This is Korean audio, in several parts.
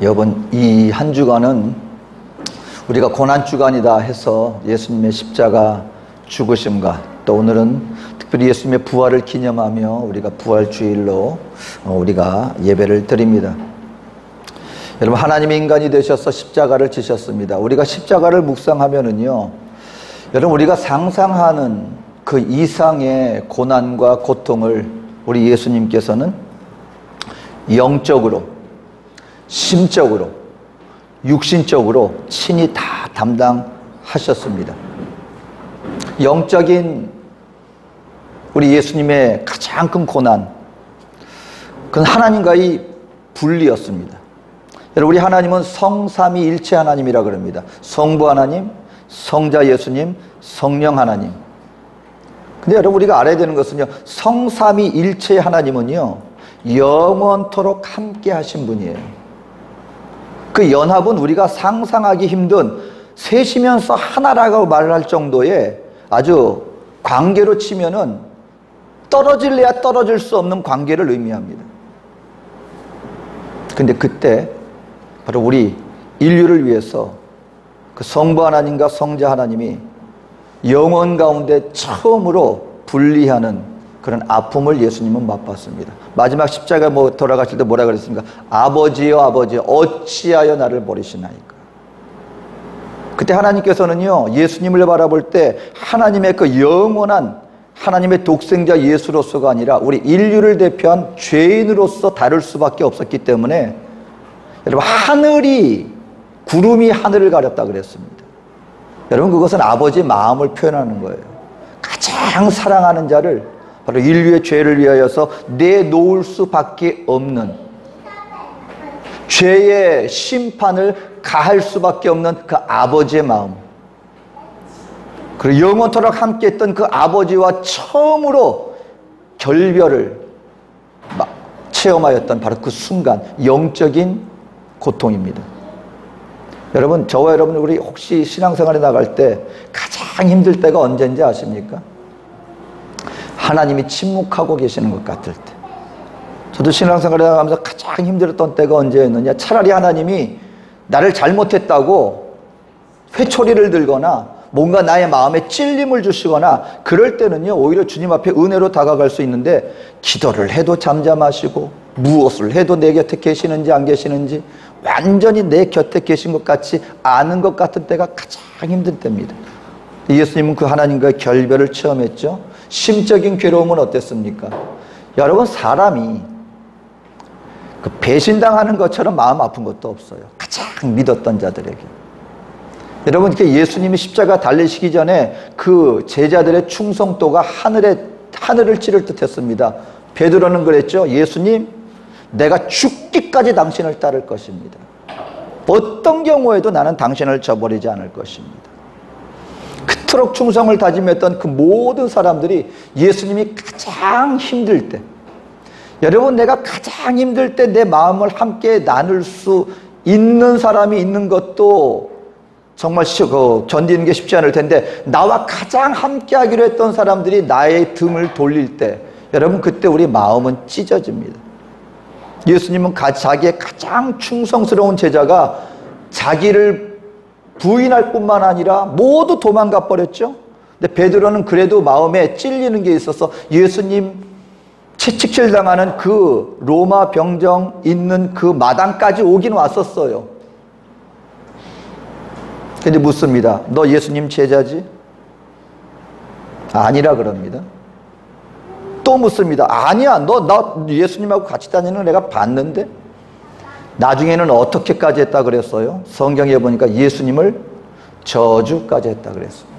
여러분, 이 한 주간은 우리가 고난주간이다 해서 예수님의 십자가 죽으심과 또 오늘은 특별히 예수님의 부활을 기념하며 우리가 부활주일로 우리가 예배를 드립니다. 여러분, 하나님이 인간이 되셔서 십자가를 지셨습니다. 우리가 십자가를 묵상하면은요, 여러분, 우리가 상상하는 그 이상의 고난과 고통을 우리 예수님께서는 영적으로, 심적으로, 육신적으로 친히 다 담당하셨습니다. 영적인 우리 예수님의 가장 큰 고난, 그건 하나님과의 분리였습니다. 여러분, 우리 하나님은 성삼위일체 하나님이라 그럽니다. 성부 하나님, 성자 예수님, 성령 하나님. 근데 여러분, 우리가 알아야 되는 것은요, 성삼위일체 하나님은요, 영원토록 함께 하신 분이에요. 그 연합은 우리가 상상하기 힘든, 셋이면서 하나라고 말할 정도의 아주 관계로 치면은 떨어질래야 떨어질 수 없는 관계를 의미합니다. 근데 그때 바로 우리 인류를 위해서 그 성부 하나님과 성자 하나님이 영원 가운데 처음으로 분리하는 그런 아픔을 예수님은 맛봤습니다. 마지막 십자가 돌아가실 때 뭐라 그랬습니까? 아버지여, 아버지여, 어찌하여 나를 버리시나이까. 그때 하나님께서는요, 예수님을 바라볼 때 하나님의 그 영원한 하나님의 독생자 예수로서가 아니라 우리 인류를 대표한 죄인으로서 다룰 수밖에 없었기 때문에, 여러분, 구름이 하늘을 가렸다 그랬습니다. 여러분, 그것은 아버지의 마음을 표현하는 거예요. 가장 사랑하는 자를 바로 인류의 죄를 위하여서 내놓을 수밖에 없는, 죄의 심판을 가할 수밖에 없는 그 아버지의 마음, 그리고 영원토록 함께했던 그 아버지와 처음으로 결별을 체험하였던 바로 그 순간, 영적인 고통입니다. 여러분, 저와 여러분, 우리 혹시 신앙생활에 나갈 때 가장 힘들 때가 언제인지 아십니까? 하나님이 침묵하고 계시는 것 같을 때. 저도 신앙생활을 하면서 가장 힘들었던 때가 언제였느냐, 차라리 하나님이 나를 잘못했다고 회초리를 들거나 뭔가 나의 마음에 찔림을 주시거나 그럴 때는요, 오히려 주님 앞에 은혜로 다가갈 수 있는데, 기도를 해도 잠잠하시고 무엇을 해도 내 곁에 계시는지 안 계시는지 완전히 내 곁에 계신 것 같이 아는 것 같은 때가 가장 힘든 때입니다. 예수님은 그 하나님과의 결별을 체험했죠. 심적인 괴로움은 어땠습니까? 여러분, 사람이 그 배신당하는 것처럼 마음 아픈 것도 없어요. 가장 믿었던 자들에게. 여러분, 예수님이 십자가 달리시기 전에 그 제자들의 충성도가 하늘을 찌를 듯 했습니다. 베드로는 그랬죠. 예수님, 내가 죽기까지 당신을 따를 것입니다. 어떤 경우에도 나는 당신을 저버리지 않을 것입니다. 그토록 충성을 다짐했던 그 모든 사람들이 예수님이 가장 힘들 때, 여러분, 내가 가장 힘들 때 내 마음을 함께 나눌 수 있는 사람이 있는 것도 정말 견디는 게 쉽지 않을 텐데, 나와 가장 함께 하기로 했던 사람들이 나의 등을 돌릴 때, 여러분, 그때 우리 마음은 찢어집니다. 예수님은 자기의 가장 충성스러운 제자가 자기를 부인할 뿐만 아니라 모두 도망가 버렸죠. 근데 베드로는 그래도 마음에 찔리는 게 있어서 예수님 채찍질 당하는 그 로마 병정 있는 그 마당까지 오긴 왔었어요. 근데 묻습니다. 너 예수님 제자지? 아니라 그럽니다. 또 묻습니다. 아니야, 나 예수님하고 같이 다니는 거 내가 봤는데? 나중에는 어떻게까지 했다 그랬어요? 성경에 보니까 예수님을 저주까지 했다 그랬습니다.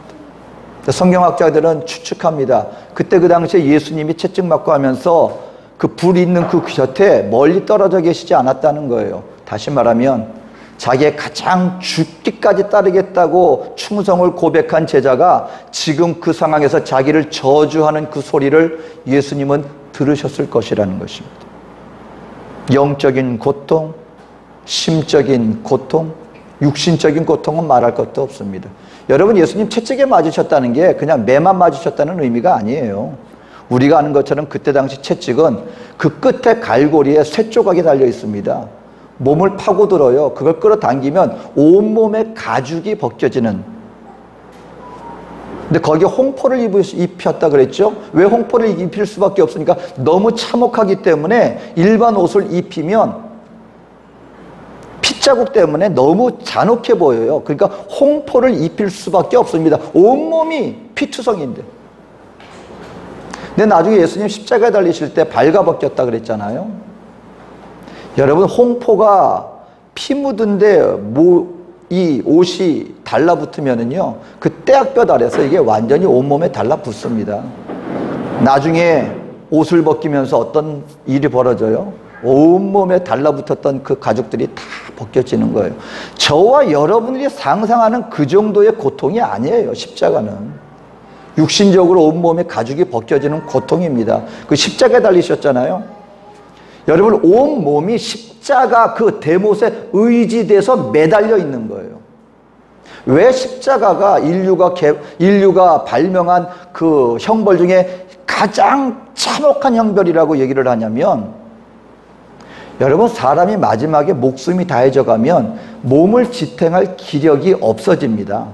성경학자들은 추측합니다. 그때 그 당시에 예수님이 채찍 맞고 하면서 그 불 있는 그 곁에 멀리 떨어져 계시지 않았다는 거예요. 다시 말하면 자기의 가장 죽기까지 따르겠다고 충성을 고백한 제자가 지금 그 상황에서 자기를 저주하는 그 소리를 예수님은 들으셨을 것이라는 것입니다. 영적인 고통, 심적인 고통, 육신적인 고통은 말할 것도 없습니다. 여러분, 예수님 채찍에 맞으셨다는 게 그냥 매만 맞으셨다는 의미가 아니에요. 우리가 아는 것처럼 그때 당시 채찍은 그 끝에 갈고리에 쇠조각이 달려 있습니다. 몸을 파고들어요. 그걸 끌어당기면 온몸에 가죽이 벗겨지는. 근데 거기에 홍포를 입혔다 그랬죠? 왜 홍포를 입힐 수밖에 없으니까 너무 참혹하기 때문에 일반 옷을 입히면 핏자국 때문에 너무 잔혹해 보여요. 그러니까 홍포를 입힐 수밖에 없습니다. 온몸이 피투성인데. 근데 나중에 예수님 십자가에 달리실 때 발가벗겼다 그랬잖아요. 여러분, 홍포가 피 묻은데 이 옷이 달라붙으면은요, 그 떼약볕 아래서 이게 완전히 온몸에 달라붙습니다. 나중에 옷을 벗기면서 어떤 일이 벌어져요? 온몸에 달라붙었던 그 가죽들이 다 벗겨지는 거예요. 저와 여러분들이 상상하는 그 정도의 고통이 아니에요, 십자가는. 육신적으로 온몸에 가죽이 벗겨지는 고통입니다. 그 십자가에 달리셨잖아요. 여러분, 온몸이 십자가 그 대못에 의지돼서 매달려 있는 거예요. 왜 십자가가 인류가 발명한 그 형벌 중에 가장 참혹한 형벌이라고 얘기를 하냐면, 여러분, 사람이 마지막에 목숨이 다해져 가면 몸을 지탱할 기력이 없어집니다.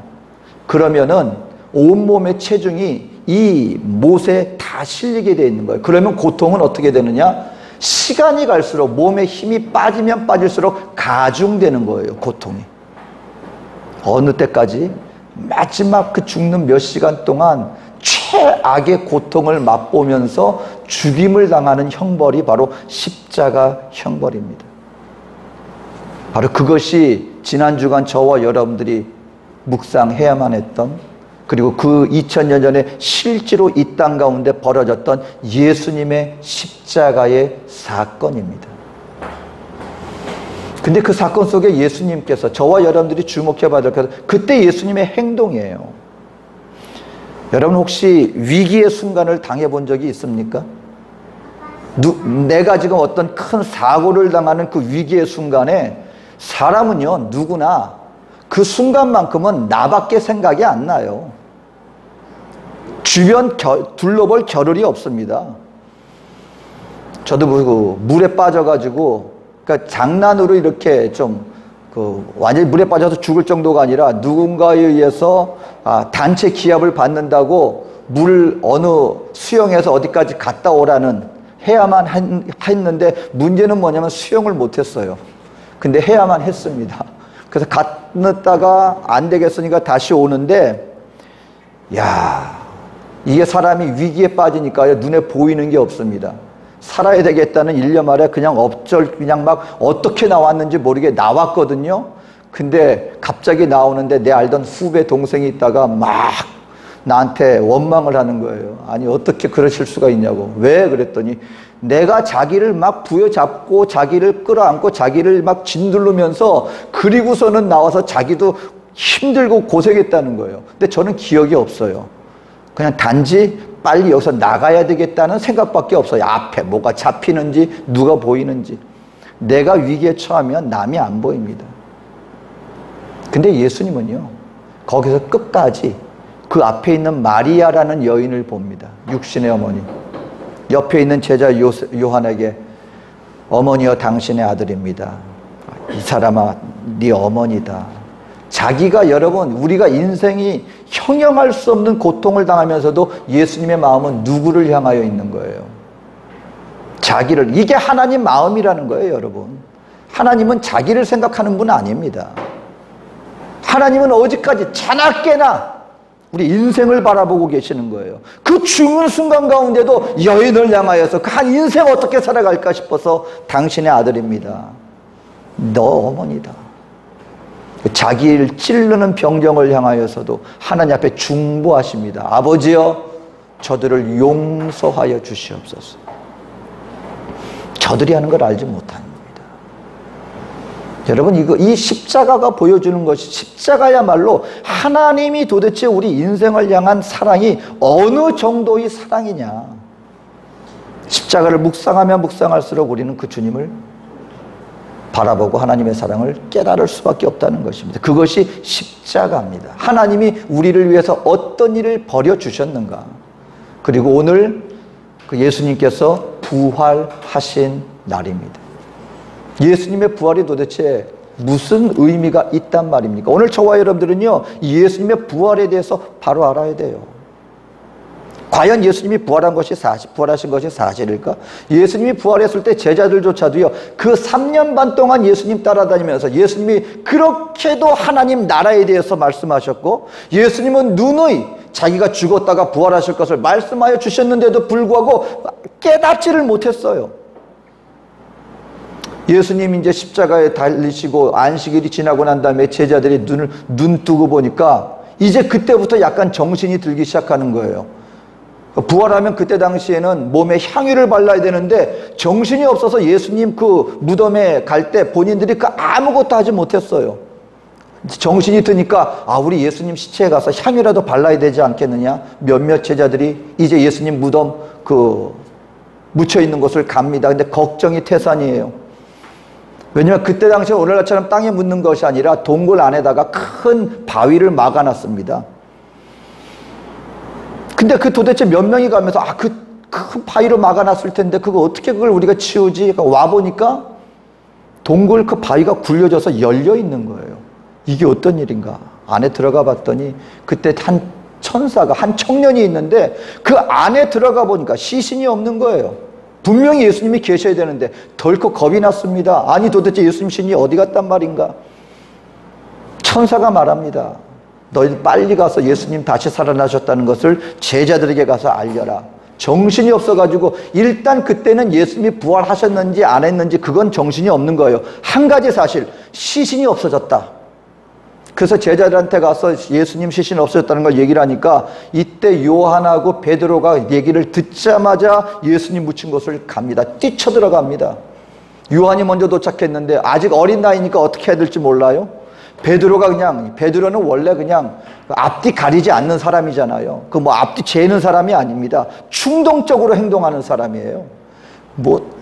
그러면은 온몸의 체중이 이 못에 다 실리게 되어 있는 거예요. 그러면 고통은 어떻게 되느냐? 시간이 갈수록 몸에 힘이 빠지면 빠질수록 가중되는 거예요, 고통이. 어느 때까지? 마지막 그 죽는 몇 시간 동안 최악의 고통을 맛보면서 죽임을 당하는 형벌이 바로 십자가 형벌입니다. 바로 그것이 지난 주간 저와 여러분들이 묵상해야만 했던, 그리고 그 2000년 전에 실제로 이 땅 가운데 벌어졌던 예수님의 십자가의 사건입니다. 근데 그 사건 속에 예수님께서, 저와 여러분들이 주목해 봐야 될 것은 그때 예수님의 행동이에요. 여러분, 혹시 위기의 순간을 당해본 적이 있습니까? 내가 지금 어떤 큰 사고를 당하는 그 위기의 순간에 사람은요, 누구나 그 순간만큼은 나밖에 생각이 안 나요. 주변 둘러볼 겨를이 없습니다. 저도 그 물에 빠져가지고, 그러니까 장난으로 이렇게 완전히 물에 빠져서 죽을 정도가 아니라 누군가에 의해서 단체 기합을 받는다고 어느 수영해서 어디까지 갔다 오라는 해야만 했는데, 문제는 뭐냐면 수영을 못했어요. 근데 해야만 했습니다. 그래서 갔다가 안 되겠으니까 다시 오는데, 이게 사람이 위기에 빠지니까 눈에 보이는 게 없습니다. 살아야 되겠다는 일념 아래 그냥 막 어떻게 나왔는지 모르게 나왔거든요. 근데 갑자기 나오는데 내 알던 후배 동생이 있다가 막 나한테 원망을 하는 거예요. 아니, 어떻게 그러실 수가 있냐고. 왜? 그랬더니 내가 자기를 막 부여잡고 자기를 끌어안고 자기를 막 짓누르면서, 그리고서는 나와서 자기도 힘들고 고생했다는 거예요. 근데 저는 기억이 없어요. 그냥 단지 빨리 여기서 나가야 되겠다는 생각밖에 없어요. 앞에 뭐가 잡히는지 누가 보이는지. 내가 위기에 처하면 남이 안 보입니다. 근데 예수님은요, 거기서 끝까지 그 앞에 있는 마리아라는 여인을 봅니다. 육신의 어머니. 옆에 있는 제자 요한에게, 어머니여 당신의 아들입니다. 이 사람아, 네 어머니다. 자기가, 여러분, 우리가 인생이 형용할 수 없는 고통을 당하면서도 예수님의 마음은 누구를 향하여 있는 거예요? 자기를. 이게 하나님 마음이라는 거예요, 여러분. 하나님은 자기를 생각하는 분 아닙니다. 하나님은 어디까지 자나깨나 우리 인생을 바라보고 계시는 거예요. 그 죽는 순간 가운데도 여인을 향하여서 그 한 인생 어떻게 살아갈까 싶어서 당신의 아들입니다. 너 어머니다. 자기를 찌르는 병정을 향하여서도 하나님 앞에 중보하십니다. 아버지여, 저들을 용서하여 주시옵소서. 저들이 하는 걸 알지 못합니다. 여러분, 이 십자가가 보여주는 것이, 십자가야말로 하나님이 도대체 우리 인생을 향한 사랑이 어느 정도의 사랑이냐. 십자가를 묵상하면 묵상할수록 우리는 그 주님을 바라보고 하나님의 사랑을 깨달을 수밖에 없다는 것입니다. 그것이 십자가입니다. 하나님이 우리를 위해서 어떤 일을 벌여주셨는가. 그리고 오늘 그 예수님께서 부활하신 날입니다. 예수님의 부활이 도대체 무슨 의미가 있단 말입니까? 오늘 저와 여러분들은요, 예수님의 부활에 대해서 바로 알아야 돼요. 과연 예수님이 부활하신 것이 사실일까? 예수님이 부활했을 때 제자들조차도요, 그 3년 반 동안 예수님 따라다니면서 예수님이 그렇게도 하나님 나라에 대해서 말씀하셨고, 예수님은 누누이 자기가 죽었다가 부활하실 것을 말씀하여 주셨는데도 불구하고 깨닫지를 못했어요. 예수님이 이제 십자가에 달리시고 안식일이 지나고 난 다음에 제자들이 눈 뜨고 보니까 이제 그때부터 약간 정신이 들기 시작하는 거예요. 부활하면 그때 당시에는 몸에 향유를 발라야 되는데 정신이 없어서 예수님 그 무덤에 갈 때 본인들이 그 아무것도 하지 못했어요. 정신이 드니까 우리 예수님 시체에 가서 향유라도 발라야 되지 않겠느냐. 몇몇 제자들이 이제 예수님 무덤 묻혀 있는 곳을 갑니다. 근데 걱정이 태산이에요. 왜냐하면 그때 당시에 오늘날처럼 땅에 묻는 것이 아니라 동굴 안에다가 큰 바위를 막아놨습니다. 근데 도대체 몇 명이 가면서 그 큰 바위로 막아놨을 텐데 그거 어떻게 그걸 우리가 치우지? 그러니까 와보니까 동굴 그 바위가 굴려져서 열려 있는 거예요. 이게 어떤 일인가? 안에 들어가 봤더니 그때 한 천사가, 한 청년이 있는데 그 안에 들어가 보니까 시신이 없는 거예요. 분명히 예수님이 계셔야 되는데 덜컥 겁이 났습니다. 아니 도대체 예수님 신이 어디 갔단 말인가? 천사가 말합니다. 너희들 빨리 가서 예수님 다시 살아나셨다는 것을 제자들에게 가서 알려라. 정신이 없어가지고 일단 그때는 예수님이 부활하셨는지 안 했는지 그건 정신이 없는 거예요. 한 가지 사실, 시신이 없어졌다. 그래서 제자들한테 가서 예수님 시신 없어졌다는 걸 얘기를 하니까 이때 요한하고 베드로가 얘기를 듣자마자 예수님 묻힌 곳을 갑니다. 뛰쳐들어갑니다. 요한이 먼저 도착했는데 아직 어린 나이니까 어떻게 해야 될지 몰라요. 베드로는 원래 그냥 앞뒤 가리지 않는 사람이잖아요. 앞뒤 재는 사람이 아닙니다. 충동적으로 행동하는 사람이에요.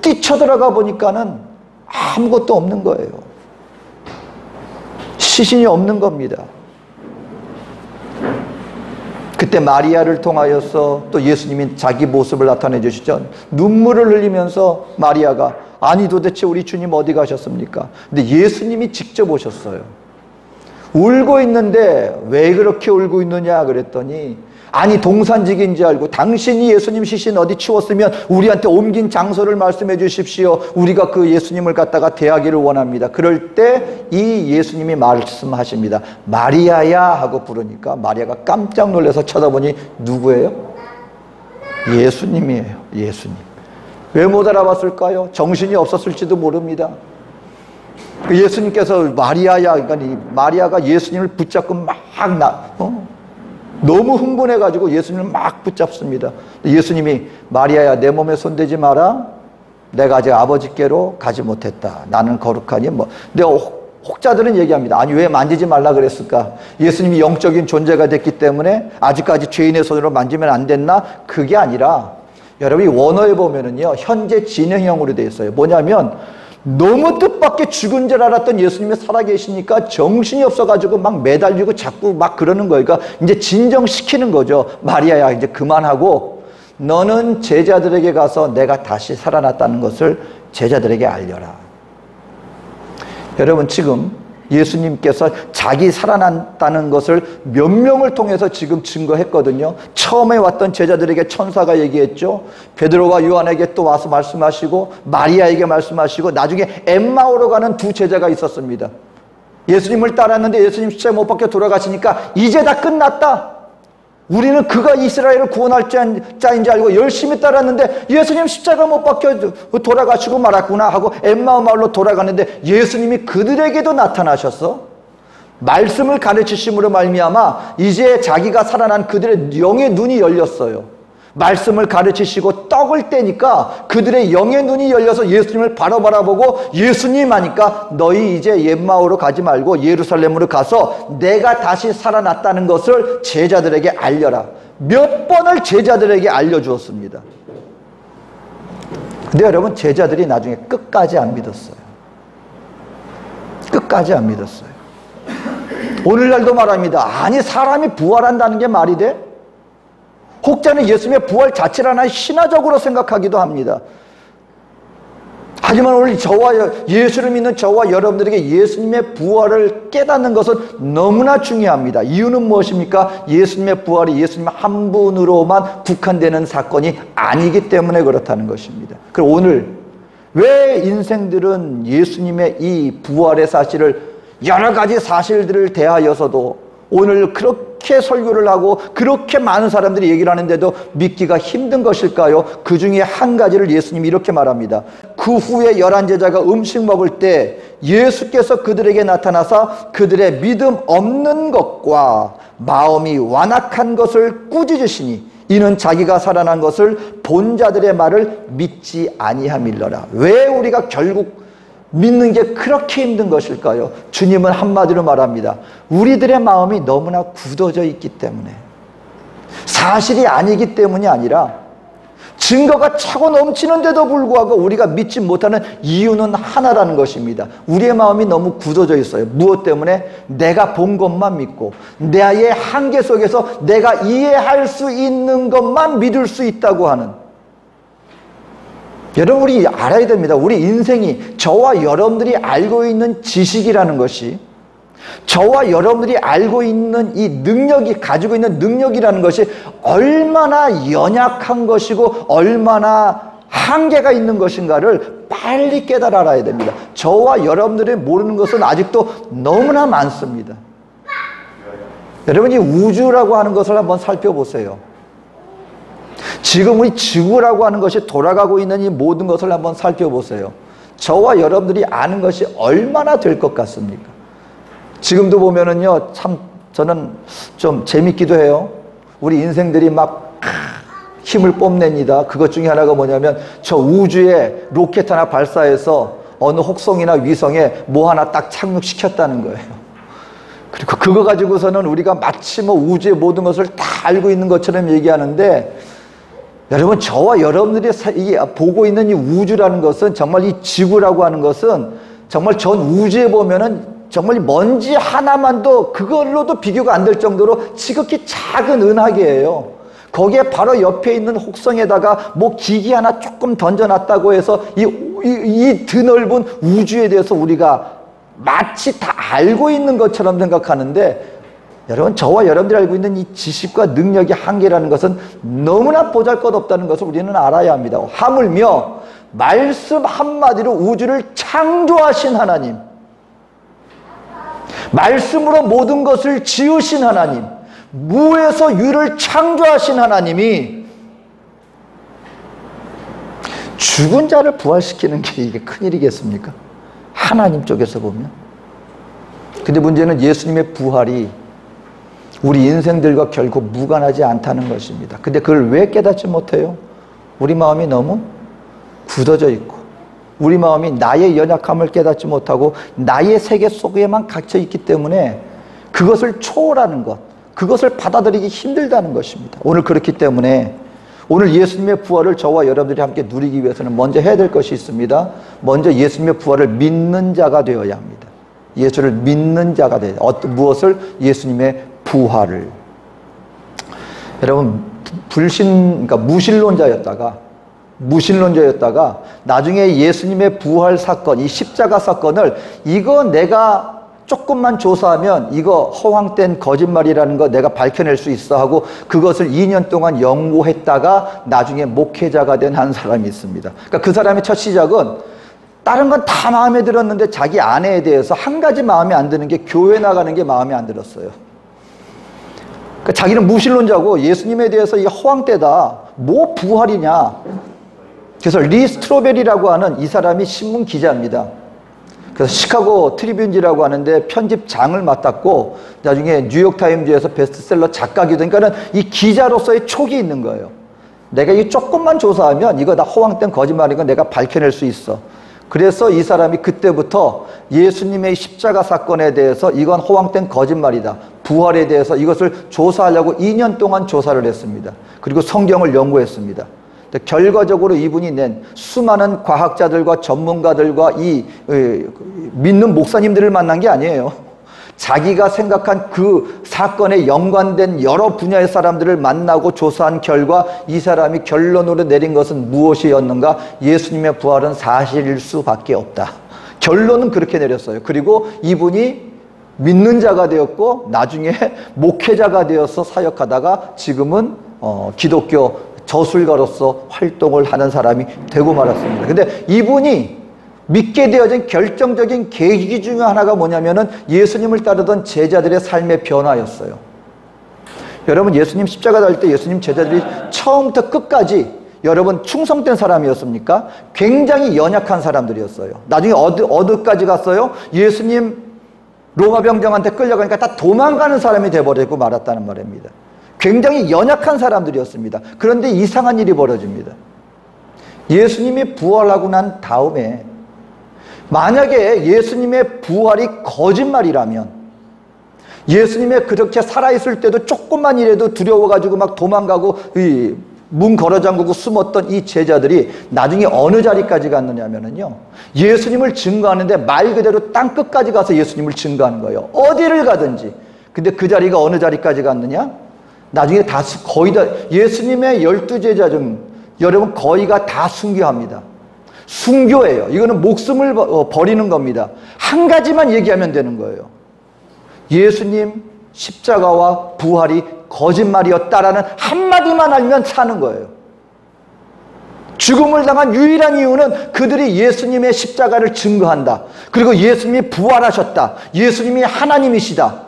뛰쳐들어가 보니까는 아무것도 없는 거예요. 시신이 없는 겁니다. 그때 마리아를 통하여서 또 예수님이 자기 모습을 나타내 주시죠. 눈물을 흘리면서 마리아가 아니 도대체 우리 주님 어디 가셨습니까? 근데 예수님이 직접 오셨어요. 울고 있는데 왜 그렇게 울고 있느냐 그랬더니 아니 동산직인지 알고 당신이 예수님 시신 어디 치웠으면 우리한테 옮긴 장소를 말씀해 주십시오. 우리가 그 예수님을 갖다가 대하기를 원합니다. 그럴 때 이 예수님이 말씀하십니다. 마리아야 하고 부르니까 마리아가 깜짝 놀라서 쳐다보니 누구예요? 예수님이에요. 예수님. 왜 못 알아봤을까요? 정신이 없었을지도 모릅니다. 예수님께서 마리아야, 그러니까 마리아가 예수님을 붙잡고 너무 흥분해가지고 예수님을 막 붙잡습니다. 예수님이 마리아야 내 몸에 손대지 마라. 내가 아직 아버지께로 가지 못했다. 나는 거룩하니 근데 혹자들은 얘기합니다. 아니 왜 만지지 말라 그랬을까? 예수님이 영적인 존재가 됐기 때문에 아직까지 죄인의 손으로 만지면 안 됐나? 그게 아니라 여러분이 원어에 보면은요 현재 진행형으로 되어 있어요. 뭐냐면 너무 뜻밖의 죽은 줄 알았던 예수님이 살아계시니까 정신이 없어가지고 막 매달리고 자꾸 막 그러는 거예요. 그러니까 이제 진정시키는 거죠. 마리아야 이제 그만하고 너는 제자들에게 가서 내가 다시 살아났다는 것을 제자들에게 알려라. 여러분 지금 예수님께서 자기 살아났다는 것을 몇 명을 통해서 지금 증거했거든요. 처음에 왔던 제자들에게 천사가 얘기했죠. 베드로와 요한에게 또 와서 말씀하시고 마리아에게 말씀하시고 나중에 엠마오로 가는 두 제자가 있었습니다. 예수님을 따랐는데 예수님 십자가에 못 박혀 돌아가시니까 이제 다 끝났다. 우리는 그가 이스라엘을 구원할 자인지 알고 열심히 따랐는데 예수님 십자가 못 박혀 돌아가시고 말았구나 하고 엠마오 마을로 돌아가는데 예수님이 그들에게도 나타나셔서 말씀을 가르치심으로 말미암아 이제 자기가 살아난 그들의 영의 눈이 열렸어요. 말씀을 가르치시고 떡을 떼니까 그들의 영의 눈이 열려서 예수님을 바로 바라보고 예수님 하니까 너희 이제 엠마오로 가지 말고 예루살렘으로 가서 내가 다시 살아났다는 것을 제자들에게 알려라. 몇 번을 제자들에게 알려주었습니다. 근데 여러분 제자들이 나중에 끝까지 안 믿었어요. 끝까지 안 믿었어요. 오늘날도 말합니다. 아니 사람이 부활한다는 게 말이 돼? 혹자는 예수님의 부활 자체를 하나의 신화적으로 생각하기도 합니다. 하지만 오늘 예수를 믿는 저와 여러분들에게 예수님의 부활을 깨닫는 것은 너무나 중요합니다. 이유는 무엇입니까? 예수님의 부활이 예수님 한 분으로만 국한되는 사건이 아니기 때문에 그렇다는 것입니다. 그럼 오늘 왜 인생들은 예수님의 이 부활의 사실을 여러 가지 사실들을 대하여서도 오늘 그렇게 설교를 하고 그렇게 많은 사람들이 얘기를 하는데도 믿기가 힘든 것일까요? 그 중에 한 가지를 예수님이 이렇게 말합니다. 그 후에 11제자가 음식 먹을 때 예수께서 그들에게 나타나사 그들의 믿음 없는 것과 마음이 완악한 것을 꾸짖으시니 이는 자기가 살아난 것을 본 자들의 말을 믿지 아니함일러라. 왜 우리가 결국 믿는 게 그렇게 힘든 것일까요? 주님은 한마디로 말합니다. 우리들의 마음이 너무나 굳어져 있기 때문에, 사실이 아니기 때문이 아니라 증거가 차고 넘치는데도 불구하고 우리가 믿지 못하는 이유는 하나라는 것입니다. 우리의 마음이 너무 굳어져 있어요. 무엇 때문에? 내가 본 것만 믿고 나의 한계 속에서 내가 이해할 수 있는 것만 믿을 수 있다고 하는, 여러분 우리 알아야 됩니다. 우리 인생이 저와 여러분들이 알고 있는 지식이라는 것이, 저와 여러분들이 알고 있는 이 능력이, 가지고 있는 능력이라는 것이 얼마나 연약한 것이고 얼마나 한계가 있는 것인가를 빨리 깨달아 알아야 됩니다. 저와 여러분들이 모르는 것은 아직도 너무나 많습니다. 여러분이 우주라고 하는 것을 한번 살펴보세요. 지금 우리 지구라고 하는 것이 돌아가고 있는 이 모든 것을 한번 살펴보세요. 저와 여러분들이 아는 것이 얼마나 될 것 같습니까? 지금도 보면은요, 참 저는 좀 재밌기도 해요. 우리 인생들이 막 힘을 뽐냅니다. 그것 중에 하나가 뭐냐면 저 우주에 로켓 하나 발사해서 어느 혹성이나 위성에 뭐 하나 딱 착륙시켰다는 거예요. 그리고 그거 가지고서는 우리가 마치 뭐 우주의 모든 것을 다 알고 있는 것처럼 얘기하는데, 여러분 저와 여러분들이 보고 있는 이 우주라는 것은, 정말 이 지구라고 하는 것은 정말 전 우주에 보면은 정말 먼지 하나만도 그걸로도 비교가 안 될 정도로 지극히 작은 은하계예요. 거기에 바로 옆에 있는 혹성에다가 뭐 기기 하나 조금 던져놨다고 해서 이 드넓은 우주에 대해서 우리가 마치 다 알고 있는 것처럼 생각하는데, 여러분 저와 여러분들이 알고 있는 이 지식과 능력의 한계라는 것은 너무나 보잘것없다는 것을 우리는 알아야 합니다. 하물며 말씀 한마디로 우주를 창조하신 하나님, 말씀으로 모든 것을 지으신 하나님, 무에서 유를 창조하신 하나님이 죽은 자를 부활시키는 게 이게 큰일이겠습니까? 하나님 쪽에서 보면. 근데 문제는 예수님의 부활이 우리 인생들과 결코 무관하지 않다는 것입니다. 근데 그걸 왜 깨닫지 못해요? 우리 마음이 너무 굳어져 있고, 우리 마음이 나의 연약함을 깨닫지 못하고 나의 세계 속에만 갇혀 있기 때문에 그것을 초월하는 것, 그것을 받아들이기 힘들다는 것입니다. 오늘 그렇기 때문에 오늘 예수님의 부활을 저와 여러분들이 함께 누리기 위해서는 먼저 해야 될 것이 있습니다. 먼저 예수님의 부활을 믿는 자가 되어야 합니다. 예수를 믿는 자가 되어야 합니다. 무엇을? 예수님의 부활을. 여러분 그러니까 무신론자였다가 나중에 예수님의 부활 사건, 이 십자가 사건을 이거 내가 조금만 조사하면 이거 허황된 거짓말이라는 거 내가 밝혀낼 수 있어 하고 그것을 2년 동안 연구했다가 나중에 목회자가 된 한 사람이 있습니다. 그러니까 그 사람의 첫 시작은 다른 건 다 마음에 들었는데 자기 아내에 대해서 한 가지 마음에 안 드는 게 교회 나가는 게 마음에 안 들었어요. 그러니까 자기는 무신론자고 예수님에 대해서 이 허황되다, 뭐 부활이냐. 그래서 리 스트로베리라고 하는 이 사람이 신문 기자입니다. 그래서 시카고 트리뷴지라고 하는데 편집장을 맡았고 나중에 뉴욕타임즈에서 베스트셀러 작가기도. 그러니까는 이 기자로서의 촉이 있는 거예요. 내가 이 조금만 조사하면 이거 다 허황된 거짓말인 거 내가 밝혀낼 수 있어. 그래서 이 사람이 그때부터 예수님의 십자가 사건에 대해서 이건 허황된 거짓말이다, 부활에 대해서 이것을 조사하려고 2년 동안 조사를 했습니다. 그리고 성경을 연구했습니다. 결과적으로 이분이 낸 수많은 과학자들과 전문가들과 이 믿는 목사님들을 만난 게 아니에요. 자기가 생각한 그 사건에 연관된 여러 분야의 사람들을 만나고 조사한 결과 이 사람이 결론으로 내린 것은 무엇이었는가? 예수님의 부활은 사실일 수밖에 없다. 결론은 그렇게 내렸어요. 그리고 이분이 믿는 자가 되었고 나중에 목회자가 되어서 사역하다가 지금은 기독교 저술가로서 활동을 하는 사람이 되고 말았습니다. 근데 이분이 믿게 되어진 결정적인 계기 중에 하나가 뭐냐면은 예수님을 따르던 제자들의 삶의 변화였어요. 여러분, 예수님 십자가 달 때 예수님 제자들이 처음부터 끝까지 여러분 충성된 사람이었습니까? 굉장히 연약한 사람들이었어요. 나중에 어디까지 갔어요? 예수님 로마 병정한테 끌려가니까 다 도망가는 사람이 돼버리고 말았다는 말입니다. 굉장히 연약한 사람들이었습니다. 그런데 이상한 일이 벌어집니다. 예수님이 부활하고 난 다음에 만약에 예수님의 부활이 거짓말이라면, 예수님의 그렇게 살아있을 때도 조금만이라도 두려워가지고 막 도망가고 문 걸어 잠그고 숨었던 이 제자들이 나중에 어느 자리까지 갔느냐면요, 예수님을 증거하는데 말 그대로 땅 끝까지 가서 예수님을 증거하는 거예요. 어디를 가든지. 근데 그 자리가 어느 자리까지 갔느냐? 나중에 거의 다 예수님의 12제자 중 여러분 거의가 다 순교합니다. 순교예요. 이거는 목숨을 버리는 겁니다. 한 가지만 얘기하면 되는 거예요. 예수님 십자가와 부활이 거짓말이었다라는 한마디만 알면 사는 거예요. 죽음을 당한 유일한 이유는 그들이 예수님의 십자가를 증거한다. 그리고 예수님이 부활하셨다. 예수님이 하나님이시다.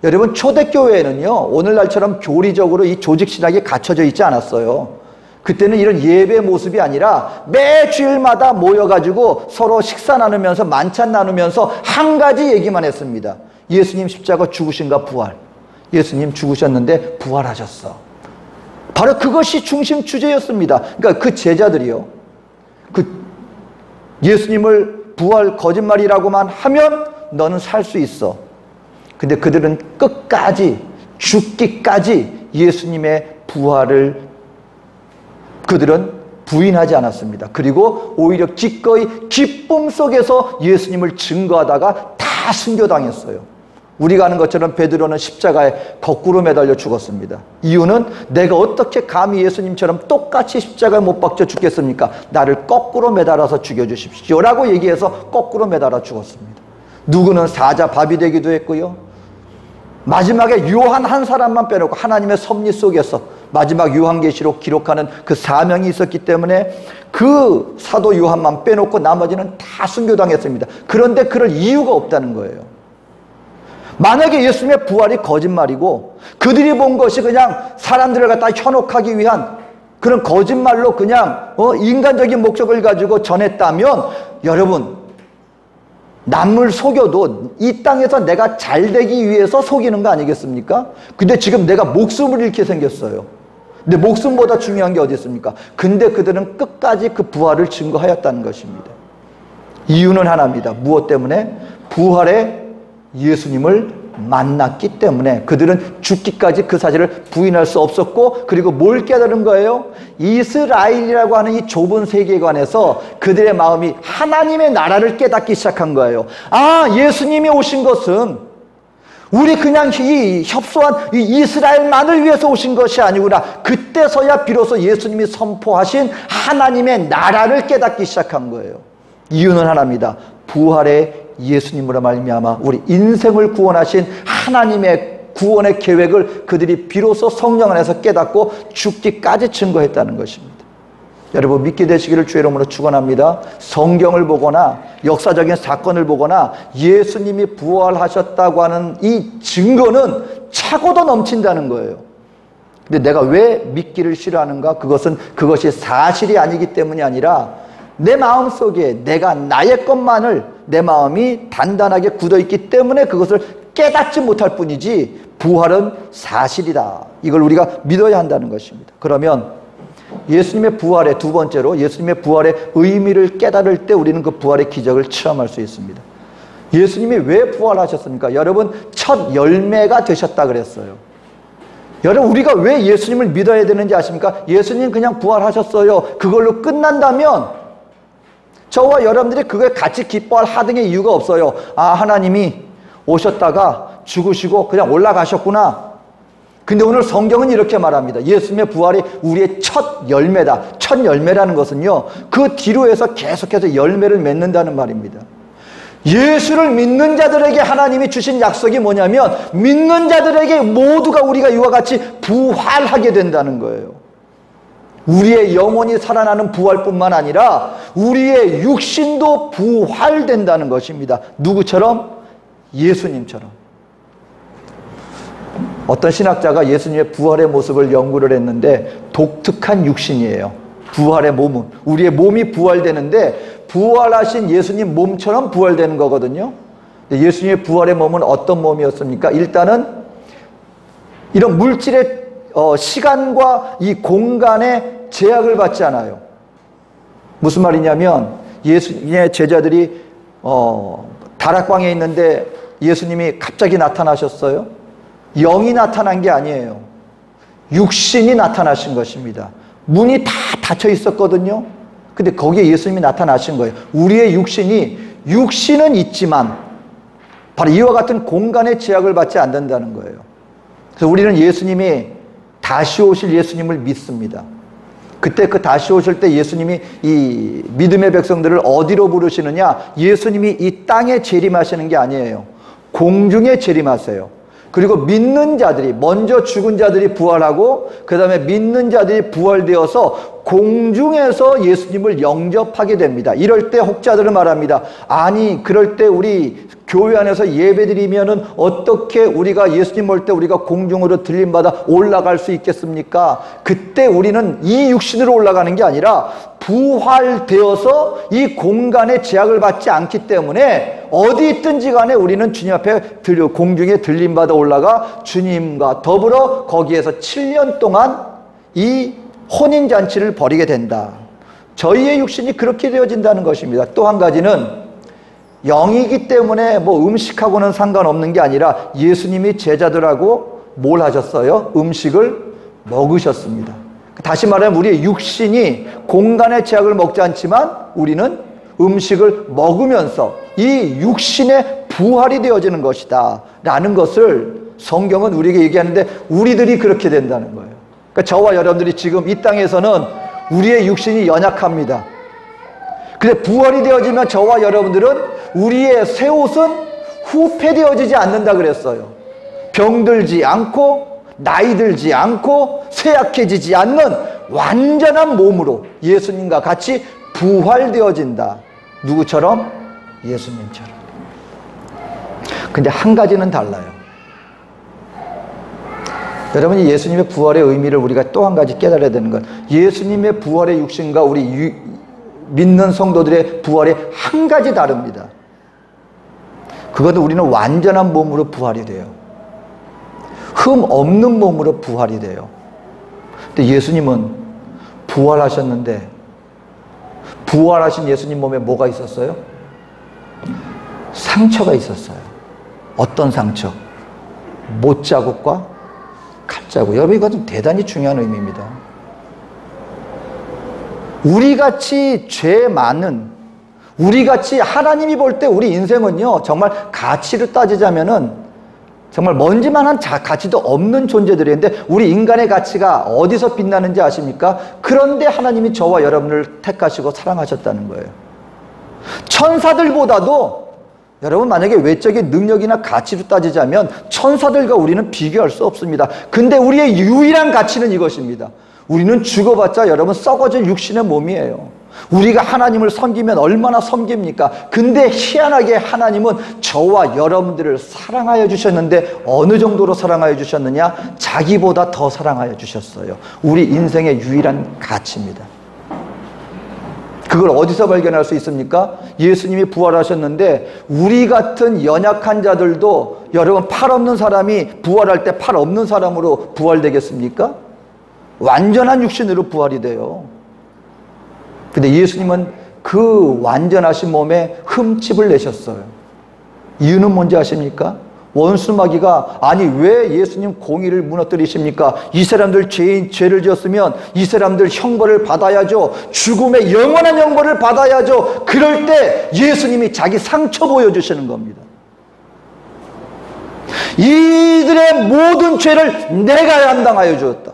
여러분, 초대교회에는요, 오늘날처럼 교리적으로 이 조직신학이 갖춰져 있지 않았어요. 그때는 이런 예배 모습이 아니라 매 주일마다 모여가지고 서로 식사 나누면서 만찬 나누면서 한 가지 얘기만 했습니다. 예수님 십자가 죽으신가 부활. 예수님 죽으셨는데 부활하셨어. 바로 그것이 중심 주제였습니다. 그러니까 그 제자들이요, 예수님을 부활 거짓말이라고만 하면 너는 살 수 있어. 근데 그들은 끝까지 죽기까지 예수님의 부활을 그들은 부인하지 않았습니다. 그리고 오히려 기꺼이 기쁨 속에서 예수님을 증거하다가 다 순교당했어요. 우리가 아는 것처럼 베드로는 십자가에 거꾸로 매달려 죽었습니다. 이유는 내가 어떻게 감히 예수님처럼 똑같이 십자가에 못 박혀 죽겠습니까? 나를 거꾸로 매달아서 죽여주십시오 라고 얘기해서 거꾸로 매달아 죽었습니다. 누구는 사자 밥이 되기도 했고요, 마지막에 요한 한 사람만 빼놓고 하나님의 섭리 속에서 마지막 요한계시록 기록하는 그 사명이 있었기 때문에 그 사도 요한만 빼놓고 나머지는 다 순교당했습니다. 그런데 그럴 이유가 없다는 거예요. 만약에 예수님의 부활이 거짓말이고 그들이 본 것이 그냥 사람들을 갖다 현혹하기 위한 그런 거짓말로 그냥 인간적인 목적을 가지고 전했다면, 여러분, 남을 속여도 이 땅에서 내가 잘 되기 위해서 속이는 거 아니겠습니까? 근데 지금 내가 목숨을 잃게 생겼어요. 근데 목숨보다 중요한 게 어디 있습니까? 근데 그들은 끝까지 그 부활을 증거하였다는 것입니다. 이유는 하나입니다. 무엇 때문에? 부활의 예수님을 만났기 때문에 그들은 죽기까지 그 사실을 부인할 수 없었고, 그리고 뭘 깨달은 거예요? 이스라엘이라고 하는 이 좁은 세계관에서 그들의 마음이 하나님의 나라를 깨닫기 시작한 거예요. 아, 예수님이 오신 것은 우리 그냥 이 협소한 이 이스라엘만을 위해서 오신 것이 아니구나. 그때서야 비로소 예수님이 선포하신 하나님의 나라를 깨닫기 시작한 거예요. 이유는 하나입니다. 부활의 예수님으로 말미암아 우리 인생을 구원하신 하나님의 구원의 계획을 그들이 비로소 성령 안에서 깨닫고 죽기까지 증거했다는 것입니다. 여러분, 믿게 되시기를 주의 이름으로 축원합니다. 성경을 보거나 역사적인 사건을 보거나 예수님이 부활하셨다고 하는 이 증거는 차고도 넘친다는 거예요. 근데 내가 왜 믿기를 싫어하는가? 그것이 사실이 아니기 때문이 아니라 내 마음속에 내가 나의 것만을 내 마음이 단단하게 굳어있기 때문에 그것을 깨닫지 못할 뿐이지, 부활은 사실이다. 이걸 우리가 믿어야 한다는 것입니다. 그러면 예수님의 부활의 두 번째로, 예수님의 부활의 의미를 깨달을 때 우리는 그 부활의 기적을 체험할 수 있습니다. 예수님이 왜 부활하셨습니까? 여러분, 첫 열매가 되셨다 그랬어요. 여러분, 우리가 왜 예수님을 믿어야 되는지 아십니까? 예수님 그냥 부활하셨어요, 그걸로 끝난다면 저와 여러분들이 그거에 같이 기뻐할 하등의 이유가 없어요. 아, 하나님이 오셨다가 죽으시고 그냥 올라가셨구나. 근데 오늘 성경은 이렇게 말합니다. 예수님의 부활이 우리의 첫 열매다. 첫 열매라는 것은요, 그 뒤로 해서 계속해서 열매를 맺는다는 말입니다. 예수를 믿는 자들에게 하나님이 주신 약속이 뭐냐면, 믿는 자들에게 모두가 우리가 이와 같이 부활하게 된다는 거예요. 우리의 영혼이 살아나는 부활뿐만 아니라 우리의 육신도 부활된다는 것입니다. 누구처럼? 예수님처럼. 어떤 신학자가 예수님의 부활의 모습을 연구를 했는데 독특한 육신이에요. 부활의 몸은. 우리의 몸이 부활되는데 부활하신 예수님 몸처럼 부활되는 거거든요. 예수님의 부활의 몸은 어떤 몸이었습니까? 일단은 이런 물질의 시간과 이 공간의 제약을 받지 않아요. 무슨 말이냐면 예수님의 제자들이 다락방에 있는데 예수님이 갑자기 나타나셨어요. 영이 나타난 게 아니에요. 육신이 나타나신 것입니다. 문이 다 닫혀 있었거든요. 근데 거기에 예수님이 나타나신 거예요. 우리의 육신은 있지만 바로 이와 같은 공간의 제약을 받지 않는다는 거예요. 그래서 우리는 예수님이 다시 오실 예수님을 믿습니다. 그때 그 다시 오실 때 예수님이 이 믿음의 백성들을 어디로 부르시느냐? 예수님이 이 땅에 재림하시는 게 아니에요. 공중에 재림하세요. 그리고 믿는 자들이, 먼저 죽은 자들이 부활하고 그 다음에 믿는 자들이 부활되어서 공중에서 예수님을 영접하게 됩니다. 이럴 때 혹자들은 말합니다. 아니, 그럴 때 우리 교회 안에서 예배드리면은 어떻게 우리가 예수님 올 때 우리가 공중으로 들림받아 올라갈 수 있겠습니까? 그때 우리는 이 육신으로 올라가는 게 아니라 부활되어서 이 공간에 제약을 받지 않기 때문에 어디 있든지 간에 우리는 주님 앞에 공중에 들림받아 올라가 주님과 더불어 거기에서 7년 동안 이 혼인잔치를 벌이게 된다. 저희의 육신이 그렇게 되어진다는 것입니다. 또 한 가지는 영이기 때문에 뭐 음식하고는 상관없는 게 아니라 예수님이 제자들하고 뭘 하셨어요? 음식을 먹으셨습니다. 다시 말하면 우리의 육신이 공간의 제약을 먹지 않지만 우리는 음식을 먹으면서 이 육신의 부활이 되어지는 것이다 라는 것을 성경은 우리에게 얘기하는데 우리들이 그렇게 된다는 거예요. 그러니까 저와 여러분들이 지금 이 땅에서는 우리의 육신이 연약합니다. 근데 부활이 되어지면 저와 여러분들은 우리의 새 옷은 후패되어지지 않는다 그랬어요. 병들지 않고 나이 들지 않고 쇠약해지지 않는 완전한 몸으로 예수님과 같이 부활되어진다. 누구처럼? 예수님처럼. 근데 한 가지는 달라요. 여러분이 예수님의 부활의 의미를 우리가 또 한 가지 깨달아야 되는 건 예수님의 부활의 육신과 우리 믿는 성도들의 부활이 한 가지 다릅니다. 그것은 우리는 완전한 몸으로 부활이 돼요. 흠 없는 몸으로 부활이 돼요. 근데 예수님은 부활하셨는데 부활하신 예수님 몸에 뭐가 있었어요? 상처가 있었어요. 어떤 상처? 못자국과 칼자국. 여러분 이것은 대단히 중요한 의미입니다. 우리같이 죄 많은, 우리같이 하나님이 볼 때 우리 인생은요 정말 가치로 따지자면은 정말 먼지만한 가치도 없는 존재들인데 우리 인간의 가치가 어디서 빛나는지 아십니까? 그런데 하나님이 저와 여러분을 택하시고 사랑하셨다는 거예요. 천사들보다도 여러분 만약에 외적인 능력이나 가치로 따지자면 천사들과 우리는 비교할 수 없습니다. 근데 우리의 유일한 가치는 이것입니다. 우리는 죽어봤자 여러분 썩어질 육신의 몸이에요. 우리가 하나님을 섬기면 얼마나 섬깁니까? 근데 희한하게 하나님은 저와 여러분들을 사랑하여 주셨는데 어느 정도로 사랑하여 주셨느냐? 자기보다 더 사랑하여 주셨어요. 우리 인생의 유일한 가치입니다. 그걸 어디서 발견할 수 있습니까? 예수님이 부활하셨는데 우리 같은 연약한 자들도 여러분 팔 없는 사람이 부활할 때 팔 없는 사람으로 부활되겠습니까? 완전한 육신으로 부활이 돼요. 근데 예수님은 그 완전하신 몸에 흠집을 내셨어요. 이유는 뭔지 아십니까? 원수 마귀가 아니 왜 예수님 공의를 무너뜨리십니까? 이 사람들 죄를 지었으면 이 사람들 형벌을 받아야죠. 죽음의 영원한 형벌을 받아야죠. 그럴 때 예수님이 자기 상처 보여주시는 겁니다. 이들의 모든 죄를 내가 감당하여 주었다.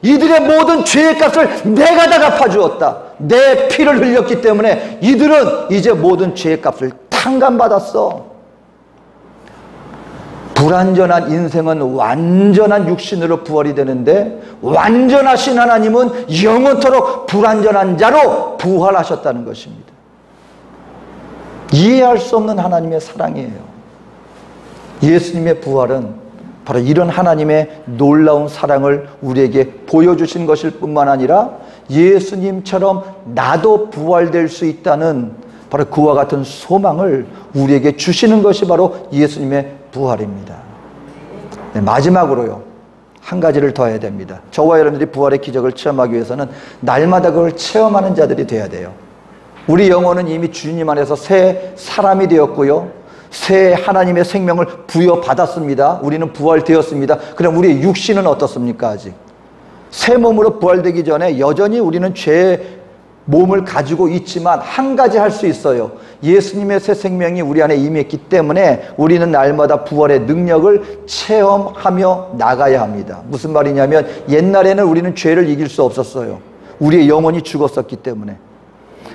이들의 모든 죄의 값을 내가 다 갚아주었다. 내 피를 흘렸기 때문에 이들은 이제 모든 죄의 값을 탕감받았어. 불완전한 인생은 완전한 육신으로 부활이 되는데 완전하신 하나님은 영원토록 불완전한 자로 부활하셨다는 것입니다. 이해할 수 없는 하나님의 사랑이에요. 예수님의 부활은 바로 이런 하나님의 놀라운 사랑을 우리에게 보여주신 것일 뿐만 아니라 예수님처럼 나도 부활될 수 있다는 바로 그와 같은 소망을 우리에게 주시는 것이 바로 예수님의 부활입니다. 네, 마지막으로요, 한 가지를 더 해야 됩니다. 저와 여러분들이 부활의 기적을 체험하기 위해서는 날마다 그걸 체험하는 자들이 돼야 돼요. 우리 영혼은 이미 주님 안에서 새 사람이 되었고요, 새 하나님의 생명을 부여받았습니다. 우리는 부활되었습니다. 그럼 우리의 육신은 어떻습니까? 아직 새 몸으로 부활되기 전에 여전히 우리는 죄의 몸을 가지고 있지만 한 가지 할 수 있어요. 예수님의 새 생명이 우리 안에 임했기 때문에 우리는 날마다 부활의 능력을 체험하며 나가야 합니다. 무슨 말이냐면 옛날에는 우리는 죄를 이길 수 없었어요. 우리의 영혼이 죽었었기 때문에.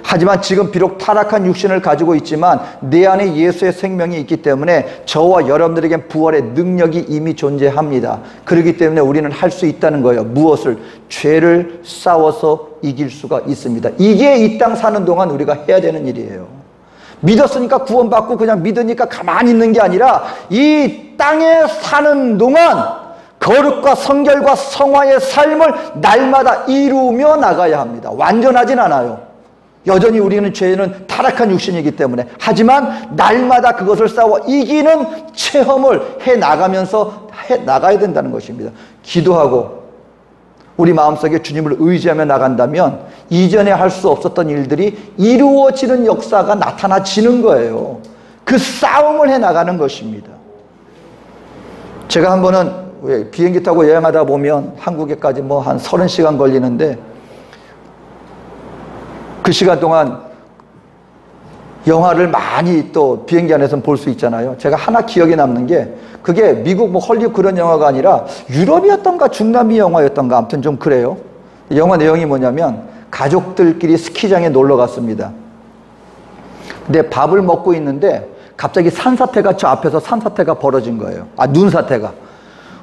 하지만 지금 비록 타락한 육신을 가지고 있지만 내 안에 예수의 생명이 있기 때문에 저와 여러분들에겐 부활의 능력이 이미 존재합니다. 그렇기 때문에 우리는 할 수 있다는 거예요. 무엇을? 죄를 싸워서 이길 수가 있습니다. 이게 이 땅 사는 동안 우리가 해야 되는 일이에요. 믿었으니까 구원받고 그냥 믿으니까 가만히 있는 게 아니라 이 땅에 사는 동안 거룩과 성결과 성화의 삶을 날마다 이루며 나가야 합니다. 완전하진 않아요. 여전히 우리는 죄는 타락한 육신이기 때문에. 하지만 날마다 그것을 싸워 이기는 체험을 해나가면서 해나가야 된다는 것입니다. 기도하고 우리 마음속에 주님을 의지하며 나간다면 이전에 할 수 없었던 일들이 이루어지는 역사가 나타나지는 거예요. 그 싸움을 해나가는 것입니다. 제가 한 번은 비행기 타고 여행하다 보면 한국에까지 뭐 한 30시간 걸리는데 그 시간 동안 영화를 많이 또 비행기 안에서는 볼 수 있잖아요. 제가 하나 기억에 남는 게 그게 미국 뭐 헐리우드 그런 영화가 아니라 유럽이었던가 중남미 영화였던가 아무튼 좀 그래요. 영화 내용이 뭐냐면 가족들끼리 스키장에 놀러 갔습니다. 근데 밥을 먹고 있는데 갑자기 산사태가 저 앞에서 산사태가 벌어진 거예요. 눈사태가.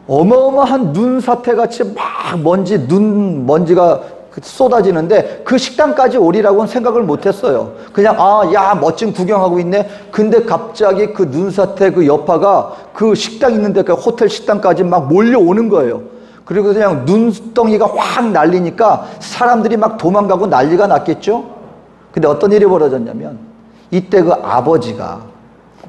어마어마한 눈사태같이 막 먼지가 쏟아지는데 그 식당까지 오리라고는 생각을 못했어요. 그냥 야 멋진 구경하고 있네. 근데 갑자기 그 눈사태 그 여파가 그 식당 있는데 그 호텔 식당까지 막 몰려오는 거예요. 그리고 그냥 눈덩이가 확 날리니까 사람들이 막 도망가고 난리가 났겠죠. 근데 어떤 일이 벌어졌냐면 이때 그 아버지가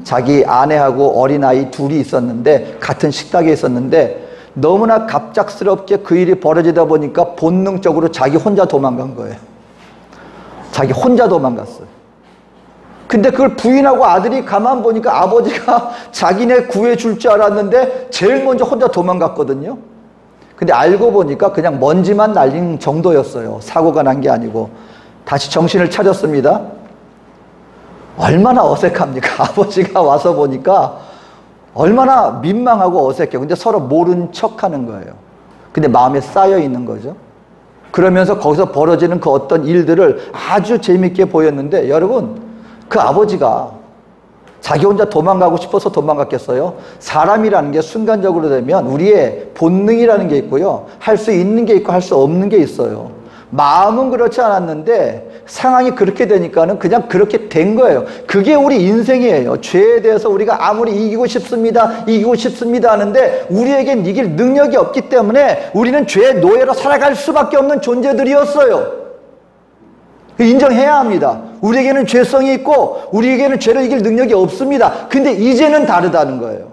자기 아내하고 어린아이 둘이 있었는데 같은 식탁에 있었는데 너무나 갑작스럽게 그 일이 벌어지다 보니까 본능적으로 자기 혼자 도망간 거예요. 자기 혼자 도망갔어요. 근데 그걸 부인하고 아들이 가만 보니까 아버지가 자기네 구해줄 줄 알았는데 제일 먼저 혼자 도망갔거든요. 근데 알고 보니까 그냥 먼지만 날린 정도였어요. 사고가 난 게 아니고. 다시 정신을 차렸습니다. 얼마나 어색합니까? 아버지가 와서 보니까 얼마나 민망하고 어색해요. 근데 서로 모른 척 하는 거예요. 근데 마음에 쌓여 있는 거죠. 그러면서 거기서 벌어지는 그 어떤 일들을 아주 재밌게 보였는데 여러분, 그 아버지가 자기 혼자 도망가고 싶어서 도망갔겠어요? 사람이라는 게 순간적으로 되면 우리의 본능이라는 게 있고요. 할 수 있는 게 있고 할 수 없는 게 있어요. 마음은 그렇지 않았는데 상황이 그렇게 되니까는 그냥 그렇게 된 거예요. 그게 우리 인생이에요. 죄에 대해서 우리가 아무리 이기고 싶습니다 하는데 우리에겐 이길 능력이 없기 때문에 우리는 죄의 노예로 살아갈 수밖에 없는 존재들이었어요. 인정해야 합니다. 우리에게는 죄성이 있고 우리에게는 죄를 이길 능력이 없습니다. 근데 이제는 다르다는 거예요.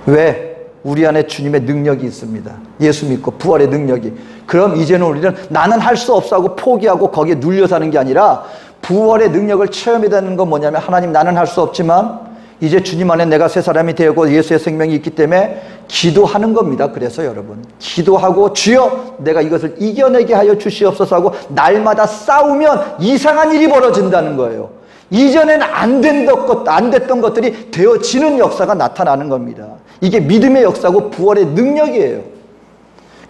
왜? 우리 안에 주님의 능력이 있습니다. 예수 믿고 부활의 능력이. 그럼 이제는 우리는 나는 할 수 없어 하고 포기하고 거기에 눌려 사는 게 아니라 부활의 능력을 체험해야 되는 건 뭐냐면 하나님 나는 할 수 없지만 이제 주님 안에 내가 새 사람이 되고 예수의 생명이 있기 때문에 기도하는 겁니다. 그래서 여러분 기도하고 주여 내가 이것을 이겨내게 하여 주시옵소서 하고 날마다 싸우면 이상한 일이 벌어진다는 거예요. 이전에는 안 됐던 것들이 되어지는 역사가 나타나는 겁니다. 이게 믿음의 역사고 부활의 능력이에요.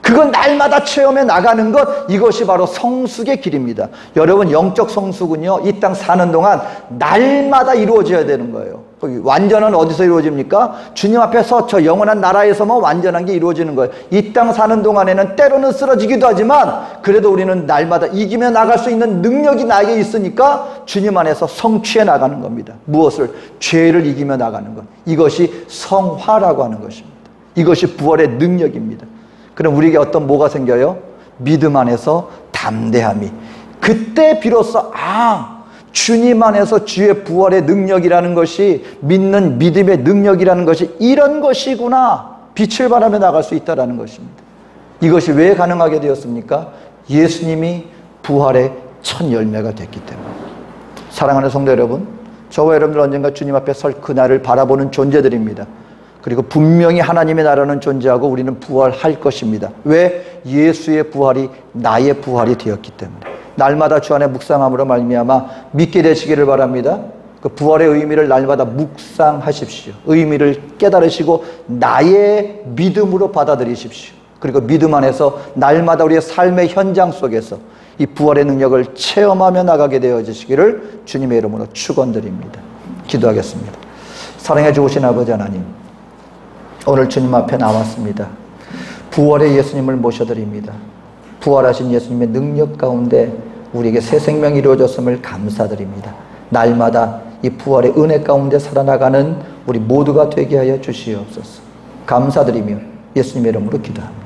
그건 날마다 체험해 나가는 것, 이것이 바로 성숙의 길입니다. 여러분, 영적 성숙은요, 이 땅 사는 동안 날마다 이루어져야 되는 거예요. 완전은 어디서 이루어집니까? 주님 앞에서 저 영원한 나라에서만 완전한 게 이루어지는 거예요. 이 땅 사는 동안에는 때로는 쓰러지기도 하지만 그래도 우리는 날마다 이기며 나갈 수 있는 능력이 나에게 있으니까 주님 안에서 성취해 나가는 겁니다. 무엇을? 죄를 이기며 나가는 것. 이것이 성화라고 하는 것입니다. 이것이 부활의 능력입니다. 그럼 우리에게 뭐가 생겨요? 믿음 안에서 담대함이. 그때 비로소 주님 안에서 주의 부활의 능력이라는 것이, 믿는 믿음의 능력이라는 것이 이런 것이구나, 빛을 발하며 나갈 수 있다는 것입니다. 이것이 왜 가능하게 되었습니까? 예수님이 부활의 첫 열매가 됐기 때문에. 사랑하는 성도 여러분, 저와 여러분들 언젠가 주님 앞에 설 그날을 바라보는 존재들입니다. 그리고 분명히 하나님의 나라는 존재하고 우리는 부활할 것입니다. 왜? 예수의 부활이 나의 부활이 되었기 때문에. 날마다 주 안에 묵상함으로 말미암아 믿게 되시기를 바랍니다. 그 부활의 의미를 날마다 묵상하십시오. 의미를 깨달으시고 나의 믿음으로 받아들이십시오. 그리고 믿음 안에서 날마다 우리의 삶의 현장 속에서 이 부활의 능력을 체험하며 나가게 되어지시기를 주님의 이름으로 축원드립니다. 기도하겠습니다. 사랑해 주신 아버지 하나님, 오늘 주님 앞에 나왔습니다. 부활의 예수님을 모셔드립니다. 부활하신 예수님의 능력 가운데 우리에게 새 생명이 이루어졌음을 감사드립니다. 날마다 이 부활의 은혜 가운데 살아나가는 우리 모두가 되게 하여 주시옵소서. 감사드리며 예수님의 이름으로 기도합니다.